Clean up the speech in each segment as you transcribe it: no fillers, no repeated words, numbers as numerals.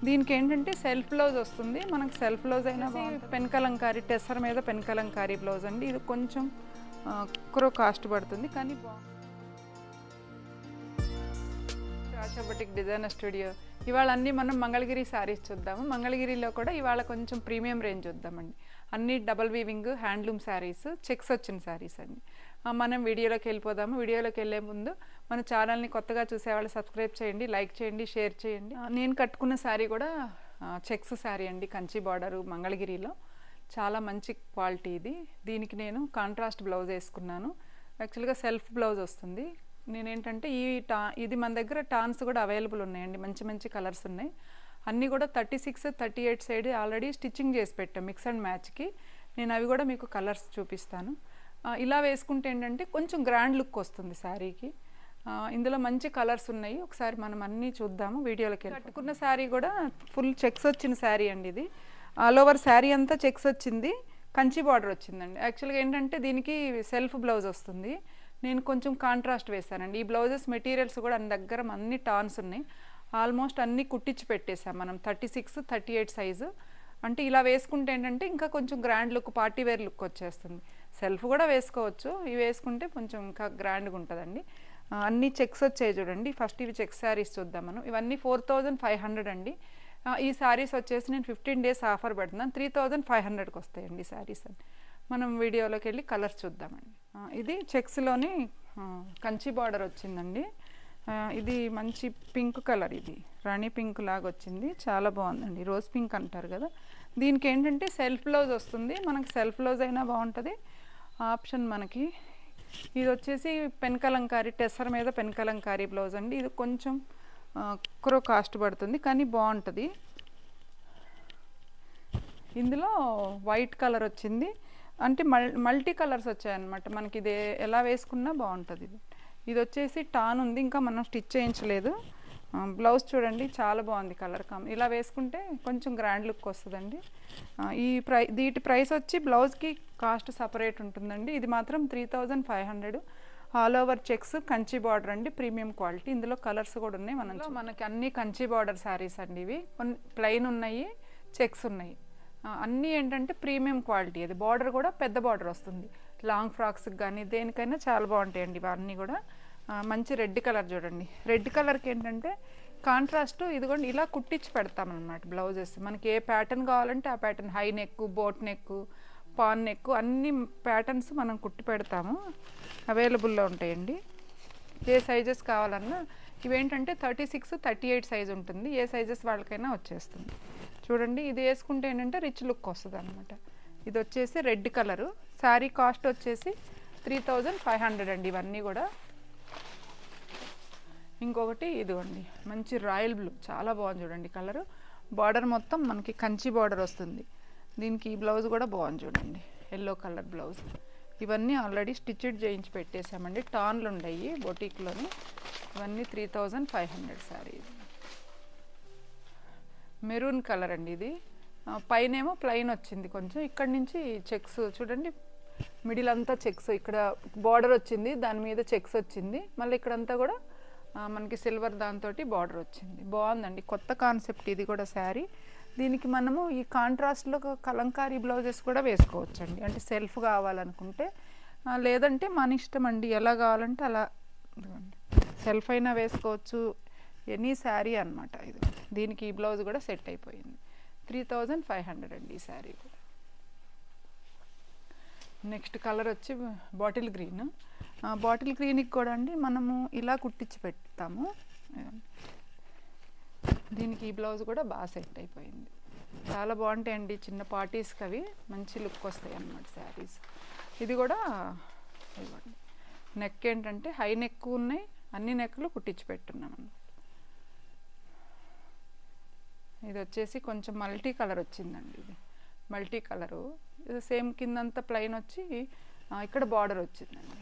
దీనికి ఏంటంటే self blouse వస్తుంది. మనకు సెల్ఫ్ బ్లౌజ్ అయినా పెన్ కలంకారీ టెస్సర్ మీద పెన్ కలంకారీ బ్లౌజ్ అండి. ఇది కొంచెం ఎక్కువ కాస్ట్ పడుతుంది కానీ ఆశా బుటిక్ డిజైనర్ స్టూడియో. ఇవాళ అన్నీ మనం మంగళగిరి శారీస్ చూద్దాము. మంగళగిరిలో కూడా ఇవాళ కొంచెం ప్రీమియం రేంజ్ చూద్దామండి. అన్ని double weaving handloom saris, checks వచ్చిన శారీస్ అండి. మనం వీడియోలోకి వెళ్ళిపోదాము. వీడియోలోకి వెళ్ళే ముందు మన ఛానల్ని కొత్తగా చూసేవాళ్ళు సబ్స్క్రైబ్ చేయండి, లైక్ చేయండి, షేర్ చేయండి. నేను కట్టుకున్న శారీ కూడా చెక్స్ శారీ అండి, కంచి బార్డరు, మంగళగిరిలో. చాలా మంచి క్వాలిటీ ఇది. దీనికి నేను కాంట్రాస్ట్ బ్లౌజ్ వేసుకున్నాను. యాక్చువల్గా సెల్ఫ్ బ్లౌజ్ వస్తుంది. నేనేంటంటే ఇది మన దగ్గర టాన్స్ కూడా అవైలబుల్ ఉన్నాయండి. మంచి మంచి కలర్స్ ఉన్నాయి. అన్నీ కూడా 36, 38 సైడ్ ఆల్రెడీ స్టిచ్చింగ్ చేసి పెట్టాం మిక్స్ అండ్ మ్యాచ్కి. నేను అవి కూడా మీకు కలర్స్ చూపిస్తాను. ఇలా వేసుకుంటే ఏంటంటే కొంచెం గ్రాండ్ లుక్ వస్తుంది శారీకి. ఇందులో మంచి కలర్స్ ఉన్నాయి. ఒకసారి మనం అన్నీ చూద్దాము వీడియోలోకి. కట్టుకున్న శారీ కూడా ఫుల్ చెక్స్ వచ్చిన శారీ అండి. ఇది ఆల్ ఓవర్ శారీ అంతా చెక్స్ వచ్చింది, కంచి బార్డర్ వచ్చిందండి. యాక్చువల్గా ఏంటంటే దీనికి సెల్ఫ్ బ్లౌజ్ వస్తుంది. నేను కొంచెం కాంట్రాస్ట్ వేసానండి. ఈ బ్లౌజెస్ మెటీరియల్స్ కూడా అన్ని దగ్గర అన్ని టాన్స్ ఉన్నాయి. ఆల్మోస్ట్ అన్నీ కుట్టించి పెట్టేసాం మనం. 36, 38 సైజు. అంటే ఇలా వేసుకుంటే ఏంటంటే ఇంకా కొంచెం grand look, party wear look వచ్చేస్తుంది. సెల్ఫ్ కూడా వేసుకోవచ్చు. ఇవి వేసుకుంటే కొంచెం ఇంకా గ్రాండ్గా ఉంటుందండి. అన్నీ చెక్స్ వచ్చాయి చూడండి. ఫస్ట్ ఇవి చెక్స్ శారీస్ చూద్దాం మనం. ఇవన్నీ 4500 అండి. ఈ శారీస్ వచ్చేసి నేను 15 డేస్ ఆఫర్ పెడుతున్నాను. 3500కి వస్తాయండి శారీస్ అని. మనం వీడియోలోకి వెళ్ళి కలర్స్ చూద్దామండి. ఇది చెక్స్లోని కంచి బార్డర్ వచ్చిందండి. ఇది మంచి పింక్ కలర్, ఇది రాణి పింక్ లాగా వచ్చింది. చాలా బాగుందండి. రోజ్ పింక్ అంటారు కదా. దీనికి ఏంటంటే సెల్ఫ్ బ్లౌజ్ వస్తుంది. మనకి సెల్ఫ్ బ్లౌజ్ అయినా బాగుంటుంది. ఆప్షన్ మనకి ఇది వచ్చేసి పెన్ కలంకారీ టెస్సర్ మీద పెన్ కలంకారీ బ్లౌజ్ అండి. ఇది కొంచెం ఎక్కువ కాస్ట్ పడుతుంది కానీ బాగుంటుంది. ఇందులో వైట్ కలర్ వచ్చింది. అంటే మల్టీ కలర్స్ వచ్చాయన్నమాట. మనకి ఇది ఎలా వేసుకున్నా బాగుంటుంది. ఇది వచ్చేసి టాన్ ఉంది, ఇంకా మనం స్టిచ్ చేయించలేదు. బ్లౌజ్ చూడండి చాలా బాగుంది కలర్ ఇలా వేసుకుంటే కొంచెం గ్రాండ్ లుక్ వస్తుందండి. వీటి ప్రైస్ వచ్చి బ్లౌజ్కి కాస్ట్ సపరేట్ ఉంటుందండి. ఇది మాత్రం 3500. All over checks, Kanchi border అండి, ప్రీమియం క్వాలిటీ. ఇందులో కలర్స్ కూడా ఉన్నాయి. మనకి అన్ని కంచి బార్డర్ శారీస్ అండి. ఇవి కొన్ని ప్లెయిన్ ఉన్నాయి, చెక్స్ ఉన్నాయి. అన్నీ ఏంటంటే ప్రీమియం క్వాలిటీ. అది బార్డర్ కూడా పెద్ద బార్డర్ వస్తుంది. లాంగ్ ఫ్రాక్స్కి కానీ దేనికైనా చాలా బాగుంటాయండి ఇవన్నీ కూడా. మంచి రెడ్ కలర్ చూడండి. రెడ్ కలర్కి ఏంటంటే కాంట్రాస్ట్ ఇదిగోండి ఇలా కుట్టించి పెడతామన్నమాట బ్లౌజెస్. మనకి ఏ ప్యాటర్న్ కావాలంటే ఆ pattern, high neck, boat neck, pan neck, అన్ని ప్యాటర్న్స్ మనం కుట్టి పెడతాము. అవైలబుల్లో ఉంటాయండి. ఏ సైజెస్ కావాలన్నా. ఇవేంటంటే 36, 38 సైజ్ ఉంటుంది. ఏ సైజెస్ వాళ్ళకైనా వచ్చేస్తుంది. చూడండి ఇది వేసుకుంటే ఏంటంటే రిచ్ లుక్ వస్తుంది అనమాట. ఇది వచ్చేసి రెడ్ కలరు. శారీ కాస్ట్ వచ్చేసి 3500 అండి ఇవన్నీ కూడా. ఇంకొకటి ఇదిగోండి మంచి రాయల్ బ్లూ, చాలా బాగుంది చూడండి కలరు. బార్డర్ మొత్తం మనకి కంచి బార్డర్ వస్తుంది. దీనికి ఈ బ్లౌజ్ కూడా బాగుంది చూడండి, ఎల్లో కలర్ బ్లౌజ్. ఇవన్నీ ఆల్రెడీ స్టిచ్డ్ చేయించి పెట్టేసామండి. టాన్లు ఉన్నాయి బొటీక్లోని. ఇవన్నీ 3500 శారీ. మెరూన్ కలర్ అండి ఇది. పైనేమో ప్లెయిన్ వచ్చింది కొంచెం. ఇక్కడ నుంచి చెక్స్ చూడండి, మిడిల్ అంతా చెక్స్. ఇక్కడ బార్డర్ వచ్చింది, దాని మీద చెక్స్ వచ్చింది. మళ్ళీ ఇక్కడంతా కూడా మనకి సిల్వర్ దాంతో బార్డర్ వచ్చింది. బాగుందండి, కొత్త కాన్సెప్ట్ ఇది కూడా శారీ. దీనికి మనము ఈ కాంట్రాస్ట్లో కలంకారీ బ్లౌజెస్ కూడా వేసుకోవచ్చండి. అంటే సెల్ఫ్ కావాలనుకుంటే, లేదంటే మన ఇష్టం అండి, ఎలా కావాలంటే అలా. సెల్ఫ్ అయినా వేసుకోవచ్చు, ఎనీ శారీ అనమాట ఇది. దీనికి ఈ బ్లౌజ్ కూడా సెట్ అయిపోయింది. 3500 అండి ఈ శారీ కూడా. నెక్స్ట్ కలర్ వచ్చి బాటిల్ గ్రీన్. బాటిల్ గ్రీన్కి కూడా అండి మనము ఇలా కుట్టించి పెడతాము. దీనికి ఈ బ్లౌజ్ కూడా బాగా సెట్ అయిపోయింది. చాలా బాగుంటాయండి చిన్న పార్టీస్కి, అవి మంచి లుక్ వస్తాయి అన్నమాట శారీస్. ఇది కూడా ఇవ్వండి. నెక్ ఏంటంటే హై నెక్ ఉన్నాయి, అన్ని నెక్లు కుట్టించి పెట్టున్నాం అన్నమాట. ఇది వచ్చేసి కొంచెం మల్టీ కలర్ వచ్చిందండి. ఇది మల్టీ కలరు. ఇది సేమ్ కిందంతా ప్లెయిన్ వచ్చి ఇక్కడ బార్డర్ వచ్చిందండి.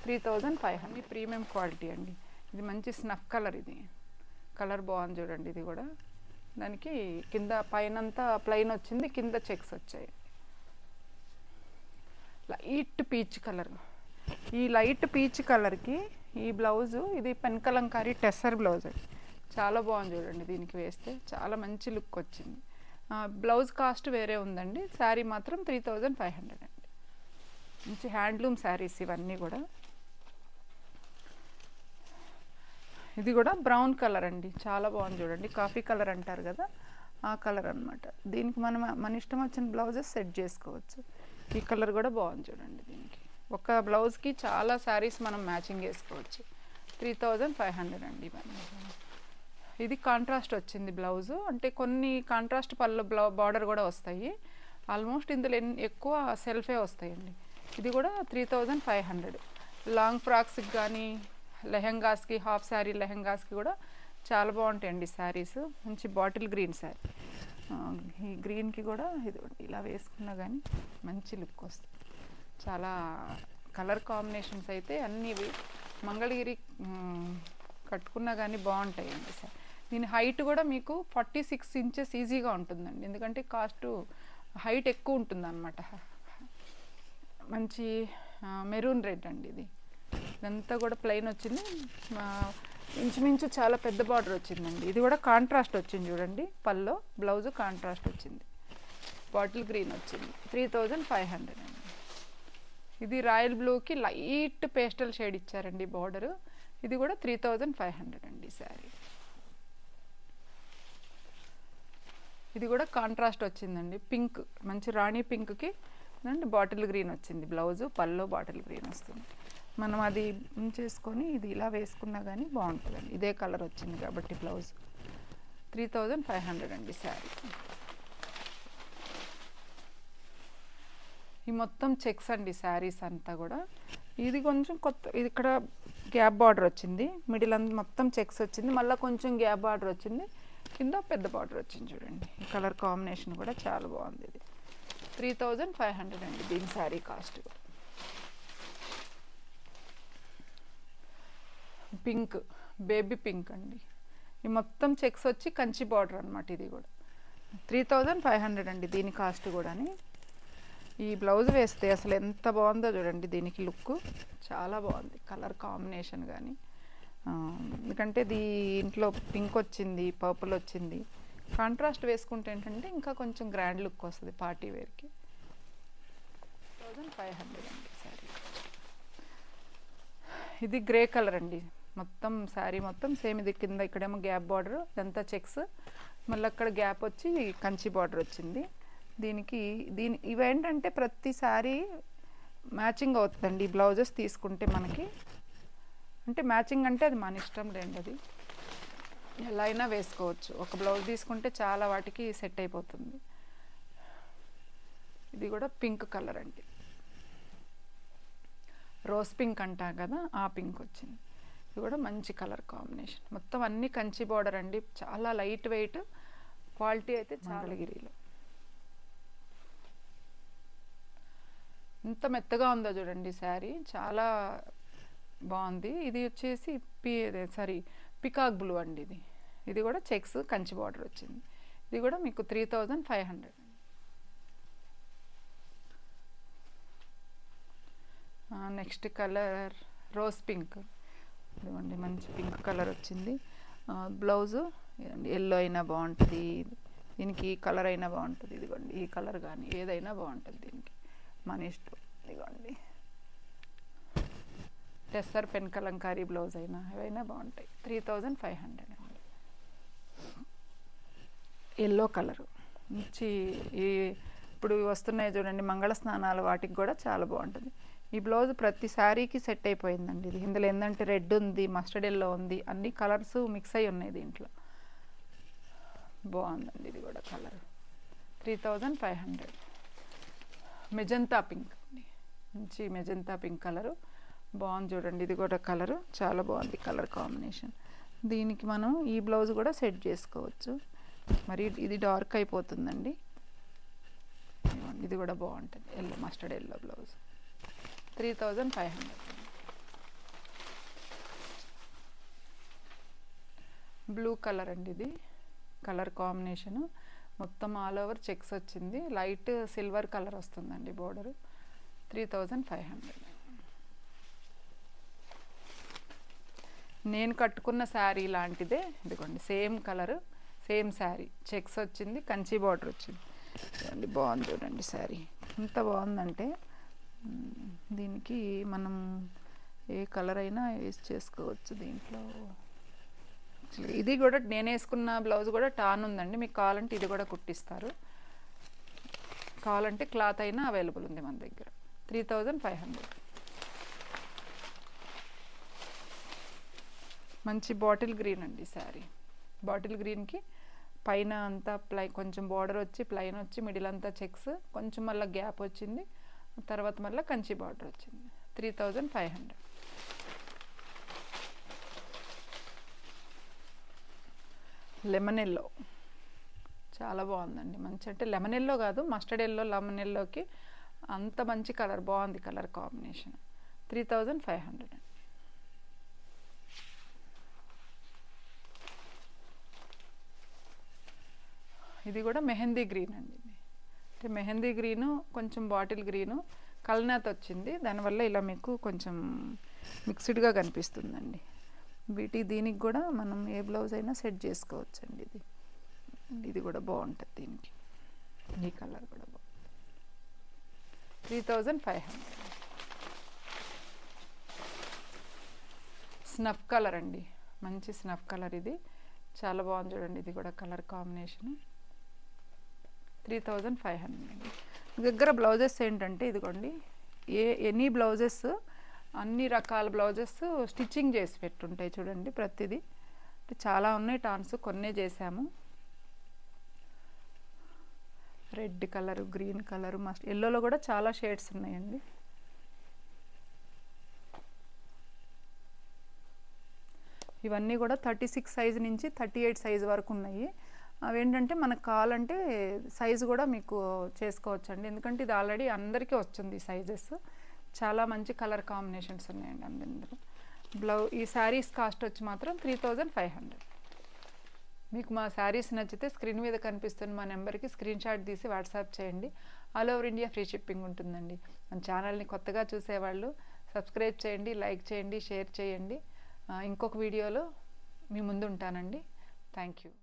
3500 ప్రీమియం క్వాలిటీ అండి. ఇది మంచి స్నఫ్ కలర్. ఇది కలర్ బాగుంది చూడండి. ఇది కూడా దానికి కింద పైనంతా ప్లెయిన్ వచ్చింది, కింద చెక్స్ వచ్చాయి. Light peach colour. ఈ లైట్ పీచ్ కలర్కి ఈ బ్లౌజు, ఇది పెన్ కలంకారీ టెస్సర్ బ్లౌజ్ అండి. చాలా బాగుంది చూడండి, దీనికి వేస్తే చాలా మంచి లుక్ వచ్చింది. బ్లౌజ్ కాస్ట్ వేరే ఉందండి, శారీ మాత్రం 3500 అండి. మంచి హ్యాండ్లూమ్ శారీస్ ఇవన్నీ కూడా. ఇది కూడా బ్రౌన్ కలర్ అండి, చాలా బాగుంది చూడండి, కాఫీ కలర్ అంటారు కదా ఆ కలర్ అనమాట. దీనికి మనం మన ఇష్టం వచ్చిన బ్లౌజెస్ సెట్ చేసుకోవచ్చు. ఈ కలర్ కూడా బాగుంది చూడండి. దీనికి ఒక బ్లౌజ్కి చాలా శారీస్ మనం మ్యాచింగ్ వేసుకోవచ్చు. 3500 అండి ఇవన్నీ. ఇది కాంట్రాస్ట్ వచ్చింది బ్లౌజు, అంటే కొన్ని కాంట్రాస్ట్ పళ్ళు బార్డర్ కూడా వస్తాయి. ఆల్మోస్ట్ ఇందులో ఎక్కువ సెల్ఫే వస్తాయండి. ఇది కూడా 3500. లాంగ్ ఫ్రాక్స్కి కానీ లెహెంగాస్కి, హాఫ్ శారీ లెహెంగాస్కి కూడా చాలా బాగుంటాయండి శారీస్. మంచి బాటిల్ గ్రీన్ శారీ, ఈ గ్రీన్కి కూడా ఇది ఇలా వేసుకున్నా కానీ మంచి లుక్ వస్తుంది. చాలా కలర్ కాంబినేషన్స్ అయితే అన్నీ మంగళగిరి కట్టుకున్నా కానీ బాగుంటాయండి సార్. దీని హైట్ కూడా మీకు 46 ఇంచెస్ ఈజీగా ఉంటుందండి, ఎందుకంటే కాస్ట్ హైట్ ఎక్కువ ఉంటుంది అనమాట. మంచి మెరూన్ రెడ్ అండి ఇది. ఇదంతా కూడా ప్లెయిన్ వచ్చింది, ఇంచుమించు చాలా పెద్ద బార్డర్ వచ్చిందండి. ఇది కూడా కాంట్రాస్ట్ వచ్చింది చూడండి, పల్లో బ్లౌజు కాంట్రాస్ట్ వచ్చింది, బాటిల్ గ్రీన్ వచ్చింది. 3500 అండి. ఇది రాయల్ బ్లూకి లైట్ పేస్టల్ షేడ్ ఇచ్చారండి బార్డరు. ఇది కూడా 3500 అండి శారీ. ఇది కూడా కాంట్రాస్ట్ వచ్చిందండి, పింక్, మంచి రాణి పింక్కి అండ్ బాటిల్ గ్రీన్ వచ్చింది బ్లౌజు, పల్లో బాటిల్ గ్రీన్ వస్తుంది. మనం అది చేసుకొని ఇది ఇలా వేసుకున్నా కానీ బాగుంటుందండి. ఇదే కలర్ వచ్చింది కాబట్టి బ్లౌజ్. 3500 అండి శారీ. ఈ మొత్తం చెక్స్ అండి శారీస్ అంతా కూడా. ఇది కొంచెం కొత్త, ఇది ఇక్కడ గ్యాప్ బార్డర్ వచ్చింది, మిడిల్ అంతా మొత్తం చెక్స్ వచ్చింది, మళ్ళీ కొంచెం గ్యాప్ బార్డర్ వచ్చింది, కింద పెద్ద బార్డర్ వచ్చింది చూడండి. ఈ కలర్ కాంబినేషన్ కూడా చాలా బాగుంది. ఇది 3500 అండి దీని sari cost. Pink, baby pink అండి. ఈ మొత్తం చెక్స్ వచ్చి కంచి బార్డర్ అనమాట. ఇది కూడా 3500 అండి దీని కాస్ట్ కూడా. ఈ బ్లౌజ్ వేస్తే అసలు ఎంత బాగుందో చూడండి, దీనికి లుక్ చాలా బాగుంది, కలర్ కాంబినేషన్ కానీ. ఎందుకంటే దీంట్లో పింక్ వచ్చింది, పర్పుల్ వచ్చింది, కాంట్రాస్ట్ వేసుకుంటే ఏంటంటే ఇంకా కొంచెం గ్రాండ్ లుక్ వస్తుంది పార్టీ వేర్కి. 3500 అండి శారీ. ఇది గ్రే కలర్ అండి, మొత్తం శారీ మొత్తం సేమ్. ఇది కింద ఇక్కడేమో గ్యాప్ బార్డర్, ఇదంతా చెక్స్, మళ్ళీ అక్కడ గ్యాప్ వచ్చి కంచి బార్డర్ వచ్చింది. దీనికి ఇవేంటంటే ప్రతి శారీ మ్యాచింగ్ అవుతుందండి ఈ బ్లౌజెస్ తీసుకుంటే మనకి. అంటే మ్యాచింగ్ అంటే అది మన ఇష్టం లేండి, అది ఎలా అయినా వేసుకోవచ్చు. ఒక బ్లౌజ్ తీసుకుంటే చాలా వాటికి సెట్ అయిపోతుంది. ఇది కూడా పింక్ కలర్ అండి, రోజ్ పింక్ అంటాం కదా ఆ పింక్ వచ్చింది. ఇది కూడా మంచి కలర్ కాంబినేషన్. మొత్తం అన్ని కంచి బార్డర్ అండి, చాలా లైట్ వెయిట్, క్వాలిటీ అయితే మంగళగిరిలో. ఎంత మెత్తగా ఉందో చూడండి శారీ, చాలా బాగుంది. ఇది వచ్చేసి పికాక్ బ్లూ అండి. ఇది కూడా చెక్స్ కంచి బార్డర్ వచ్చింది. ఇది కూడా మీకు 3500. నెక్స్ట్ కలర్ రోజ్ పింక్, ఇదిగోండి మంచి పింక్ కలర్ వచ్చింది. బ్లౌజు ఎల్లో అయినా బాగుంటుంది, దీనికి ఈ కలర్ అయినా బాగుంటుంది. ఇదిగోండి ఈ కలర్ కానీ ఏదైనా బాగుంటుంది దీనికి, మన ఇష్టం. ఇదిగోండి టెస్సర్ పెన్ కలంకారీ బ్లౌజ్ అయినా ఏవైనా బాగుంటాయి. 3500 అండి. ఎల్లో కలరు మంచి, ఇప్పుడు వస్తున్నాయి చూడండి మంగళ స్నానాలు, వాటికి కూడా చాలా బాగుంటుంది. ఈ బ్లౌజ్ ప్రతి శారీకి సెట్ అయిపోయిందండి. ఇది ఇందులో ఏంటంటే రెడ్ ఉంది, మస్టర్డ్ ఎల్లో ఉంది, అన్ని కలర్స్ మిక్స్ అయి ఉన్నాయి దీంట్లో. బాగుందండి ఇది కూడా కలర్. 3500. మెజంతా పింక్ అండి, మంచి మెజంతా పింక్ కలరు బాగుంది చూడండి. ఇది కూడా కలరు చాలా బాగుంది, కలర్ కాంబినేషన్. దీనికి మనం ఈ బ్లౌజ్ కూడా సెట్ చేసుకోవచ్చు. మరి ఇది డార్క్ అయిపోతుందండి. ఇది కూడా బాగుంటుంది, yellow mustard yellow blouse. 3500. Blue colour అండి, ఇది కలర్ కాంబినేషను మొత్తం ఆల్ ఓవర్ చెక్స్ వచ్చింది, లైట్ సిల్వర్ కలర్ వస్తుందండి బోర్డరు. 3500. నేను కట్టుకున్న శారీ లాంటిదే ఇదిగోండి, same colour, same sari, checks వచ్చింది, కంచి బార్డర్ వచ్చింది. చూడండి బాగుంది, చూడండి శారీ ఎంత బాగుందంటే దీనికి మనం ఏ కలర్ అయినా యూజ్ చేసుకోవచ్చు దీంట్లో. ఇది కూడా నేను వేసుకున్న బ్లౌజ్ కూడా టాన్ ఉందండి, మీకు కావాలంటే ఇది కూడా కుట్టిస్తారు, కావాలంటే క్లాత్ అయినా అవైలబుల్ ఉంది మన దగ్గర. 3500. మంచి బాటిల్ గ్రీన్ అండి శారీ. బాటిల్ గ్రీన్కి పైన అంతా కొంచెం బార్డర్ వచ్చి ప్లైన్ వచ్చి మిడిల్ అంతా చెక్స్, కొంచెం మళ్ళీ గ్యాప్ వచ్చింది, తర్వాత మళ్ళీ కంచి బార్డర్ వచ్చింది. 3500. లెమన్ ఎల్లో చాలా బాగుందండి, మంచి అంటే లెమన్ ఎల్లో కాదు, మస్టర్డ్ ఎల్లో, లెమన్ ఎల్లోకి అంత మంచి కలర్, బాగుంది కలర్ కాంబినేషన్. 3500. ఇది కూడా మెహందీ గ్రీన్ అండి, అంటే మెహందీ గ్రీను కొంచెం బాటిల్ గ్రీను కల్నాథ్ వచ్చింది, దానివల్ల ఇలా మీకు కొంచెం మిక్స్డ్గా కనిపిస్తుందండి. దీనికి కూడా మనం ఏ బ్లౌజ్ అయినా సెట్ చేసుకోవచ్చండి. ఇది కూడా బాగుంటుంది దీనికి, ఈ కలర్ కూడా బాగుంటుంది. 3500. స్నఫ్ కలర్ అండి, మంచి స్నఫ్ కలర్, ఇది చాలా బాగుంది చూడండి, ఇది కూడా కలర్ కాంబినేషన్. 3500. దగ్గర బ్లౌజెస్ ఏంటంటే ఇదిగోండి, ఎనీ బ్లౌజెస్ అన్ని రకాల బ్లౌజెస్ స్టిచ్చింగ్ చేసి పెట్టుంటాయి చూడండి, ప్రతిదీ చాలా ఉన్నాయి టాన్స్, కొన్నే చేసాము. రెడ్ కలరు, గ్రీన్ కలరు, ఎల్లోలో కూడా చాలా షేడ్స్ ఉన్నాయండి. ఇవన్నీ కూడా 36 సైజు నుంచి 38 సైజు వరకు ఉన్నాయి. అవేంటంటే మనకు కావాలంటే సైజు కూడా మీకు చేసుకోవచ్చండి, ఎందుకంటే ఇది ఆల్రెడీ అందరికీ వస్తుంది సైజెస్. చాలా మంచి కలర్ కాంబినేషన్స్ ఉన్నాయండి అందులో. ఈ శారీస్ కాస్ట్ వచ్చి మాత్రం 3500. మీకు మా శారీస్ నచ్చితే స్క్రీన్ మీద కనిపిస్తున్న మా నెంబర్కి స్క్రీన్ షాట్ తీసి వాట్సాప్ చేయండి. All over India free shipping ఉంటుందండి. మన ఛానల్ని కొత్తగా చూసేవాళ్ళు సబ్స్క్రైబ్ చేయండి, లైక్ చేయండి, షేర్ చేయండి. ఇంకొక వీడియోలో మీ ముందు ఉంటానండి. Thank you.